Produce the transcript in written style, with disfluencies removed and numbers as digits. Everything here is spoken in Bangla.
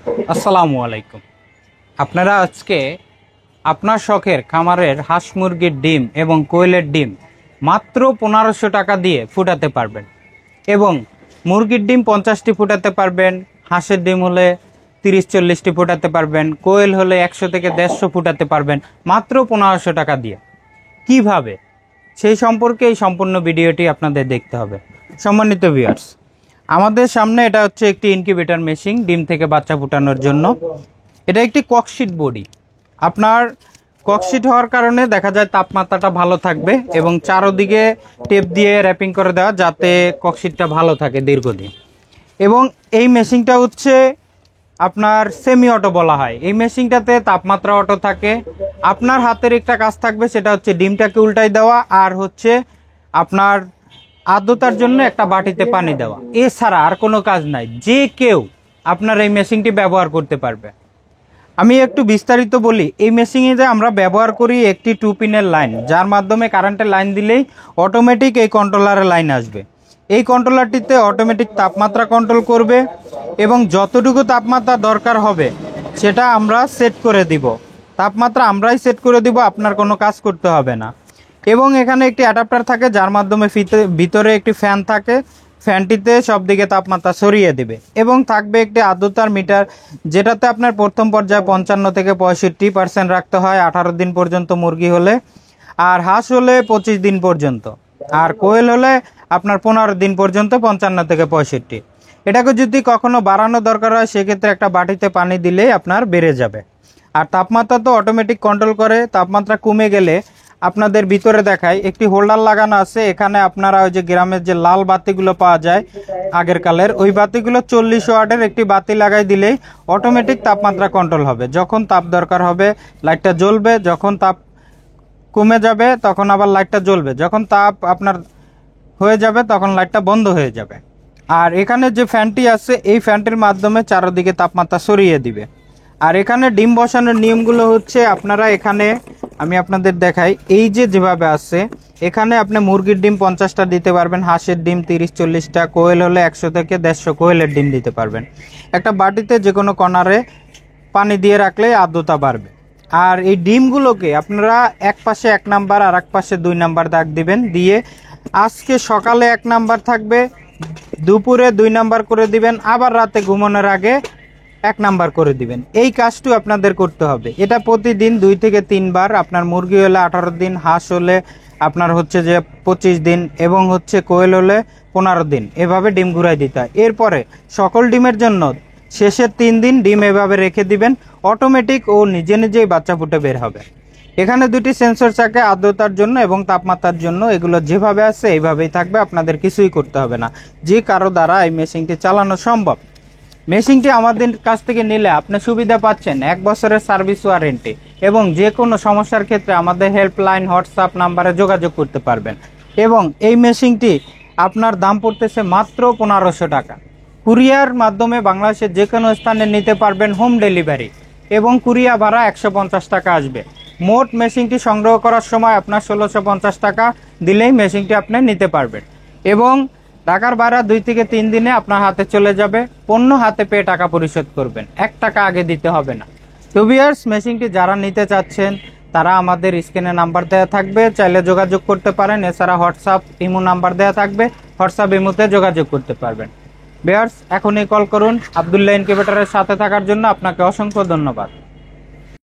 আসসালামু আলাইকুম। আপনারা আজকে আপনার শখের খামারের হাঁস মুরগির ডিম এবং কোয়েলের ডিম মাত্র 1500 টাকা দিয়ে ফুটাতে পারবেন এবং মুরগির ডিম 50টি ফুটাতে পারবেন, হাঁসের ডিম হলে 30-40টি ফুটাতে পারবেন, কোয়েল হলে 100 থেকে 150 ফুটাতে পারবেন মাত্র 1500 টাকা দিয়ে। কিভাবে সেই সম্পর্কে এই সম্পূর্ণ ভিডিওটি আপনাদের দেখতে হবে। সম্মানিত ভিউয়ার্স, আমাদের সামনে এটা হচ্ছে একটি ইনকিউবেটর মেশিন ডিম থেকে বাচ্চা ফোটানোর জন্য। এটা একটি ককশিট বডি। আপনার ককশিট হওয়ার কারণে দেখা যায় তাপমাত্রাটা ভালো থাকবে এবং চারদিকে টেপ দিয়ে র্যাপিং করে দেওয়া যাতে ককশিটটা ভালো থাকে দীর্ঘদিন। এবং এই মেশিনটা হচ্ছে আপনার সেমি অটো বলা হয়। এই মেশিনটাতে তাপমাত্রা অটো থাকে। আপনার হাতের একটা কাজ থাকবে, সেটা হচ্ছে ডিমটাকে উল্টাই দেওয়া আর হচ্ছে আপনার আর্দ্রতার জন্য একটা বাটিতে পানি দেওয়া। এছাড়া আর কোনো কাজ নাই। যে কেউ আপনার এই মেশিনটি ব্যবহার করতে পারবে। আমি একটু বিস্তারিত বলি। এই মেশিনে যে আমরা ব্যবহার করি একটি 2 পিনের লাইন, যার মাধ্যমে কারেন্টের লাইন দিলেই অটোমেটিক এই কন্ট্রোলারের লাইন আসবে। এই কন্ট্রোলারটিতে অটোমেটিক তাপমাত্রা কন্ট্রোল করবে এবং যতটুকু তাপমাত্রা দরকার হবে সেটা আমরা সেট করে দিব। তাপমাত্রা আমরাই সেট করে দিব, আপনার কোনো কাজ করতে হবে না। এবং এখানে একটি অ্যাডাপ্টার থাকে, যার মাধ্যমে ভিতরে একটি ফ্যান থাকে। ফ্যানটিতে সব দিকে তাপমাত্রা সরিয়ে দেবে এবং থাকবে একটি আর্দ্রতার মিটার, যেটাতে আপনার প্রথম পর্যায়ে 55 থেকে 65% রাখতে হয় 18 দিন পর্যন্ত মুরগি হলে, আর হাঁস হলে 25 দিন পর্যন্ত, আর কোয়েল হলে আপনার 15 দিন পর্যন্ত 55 থেকে 65। এটাকে যদি কখনো বাড়ানো দরকার হয় সেক্ষেত্রে একটা বাটিতে পানি দিলেই আপনার বেড়ে যাবে। আর তাপমাত্রা তো অটোমেটিক কন্ট্রোল করে। তাপমাত্রা কমে গেলে আপনাদের ভিতরে দেখায় একটি হোল্ডার লাগানো আছে। এখানে আপনারা ওই যে গ্রামের যে লাল বাতিগুলো পাওয়া যায় আগের কালের, ওই বাতিগুলো 40 ওয়াটের একটি বাতি লাগাই দিলেই অটোমেটিক তাপমাত্রা কন্ট্রোল হবে। যখন তাপ দরকার হবে লাইটটা জ্বলবে, যখন তাপ কমে যাবে তখন আবার লাইটটা জ্বলবে, যখন তাপ আপনার হয়ে যাবে তখন লাইটটা বন্ধ হয়ে যাবে। আর এখানে যে ফ্যানটি আছে এই ফ্যানটির মাধ্যমে চারদিকে তাপমাত্রা সরিয়ে দিবে। আর এখানে ডিম বসানোর নিয়মগুলো হচ্ছে, আপনারা এখানে আমি আপনাদের দেখাই। এই যে যেভাবে আছে, এখানে আপনি মুরগির ডিম 50টা দিতে পারবেন, হাঁসের ডিম 30-40টা, কোয়েল হলে 100 থেকে 150 কোয়েলের ডিম দিতে পারবেন। একটা বাটিতে যে কোনো কর্নারে পানি দিয়ে রাখলে আর্দ্রতা বাড়বে। আর এই ডিমগুলোকে আপনারা এক পাশে 1 নাম্বার আর এক পাশে 2 নাম্বার দাগ দিবেন। দিয়ে আজকে সকালে 1 নাম্বার থাকবে, দুপুরে 2 নাম্বার করে দিবেন, আবার রাতে ঘুমানোর আগে 1 নাম্বার করে দিবেন। এই কাজটি আপনাদের করতে হবে। এটা প্রতিদিন 2 থেকে 3 বার। আপনার মুরগি হলে 18 দিন, হাঁস হলে আপনার হচ্ছে যে 25 দিন এবং হচ্ছে কোয়েল হলে 15 দিন, এভাবে ডিম ঘুরাই দিতে হয়। এরপরে সকল ডিমের জন্য শেষের 3 দিন ডিম এভাবে রেখে দিবেন। অটোমেটিক ও নিজে নিজেই বাচ্চা ফুটে বের হবে। এখানে 2টি সেন্সর থাকে, আর্দ্রতার জন্য এবং তাপমাত্রার জন্য। এগুলো যেভাবে আছে এইভাবেই থাকবে, আপনাদের কিছুই করতে হবে না। যে কারো দ্বারা এই মেশিনটি চালানো সম্ভব। মেশিনটি আমাদের কাছ থেকে নিলে আপনি সুবিধা পাচ্ছেন 1 বছরের সার্ভিস ওয়ারেন্টি এবং যে কোনো সমস্যার ক্ষেত্রে আমাদের হেল্পলাইন হোয়াটসঅ্যাপ নাম্বারে যোগাযোগ করতে পারবেন। এবং এই মেশিনটি আপনার দাম পড়তেছে মাত্র 1500 টাকা। কুরিয়ার মাধ্যমে বাংলাদেশের যে কোনো স্থানে নিতে পারবেন, হোম ডেলিভারি, এবং কুরিয়া ভাড়া 150 টাকা আসবে। মোট মেশিনটি সংগ্রহ করার সময় আপনার 1650 টাকা দিলেই মেশিনটি আপনি নিতে পারবেন এবং ঢাকার ভাড়া 2 থেকে 3 দিনে আপনার হাতে চলে যাবে। পণ্য হাতে পেয়ে টাকা পরিশোধ করবেন, 1 টাকা আগে দিতে হবে না। তো ভিউয়ার্স, মেশিনটি যারা নিতে চাচ্ছেন তারা আমাদের স্ক্রিনে নাম্বার দেওয়া থাকবে, চাইলে যোগাযোগ করতে পারেন। এছাড়া হোয়াটসঅ্যাপ ইমো নাম্বার দেওয়া থাকবে, হোয়াটসঅ্যাপ ইমোতে যোগাযোগ করতে পারবেন। ভিউয়ার্স, এখনই কল করুন। আব্দুল্লাহ ইনকিউবেটরের সাথে থাকার জন্য আপনাকে অসংখ্য ধন্যবাদ।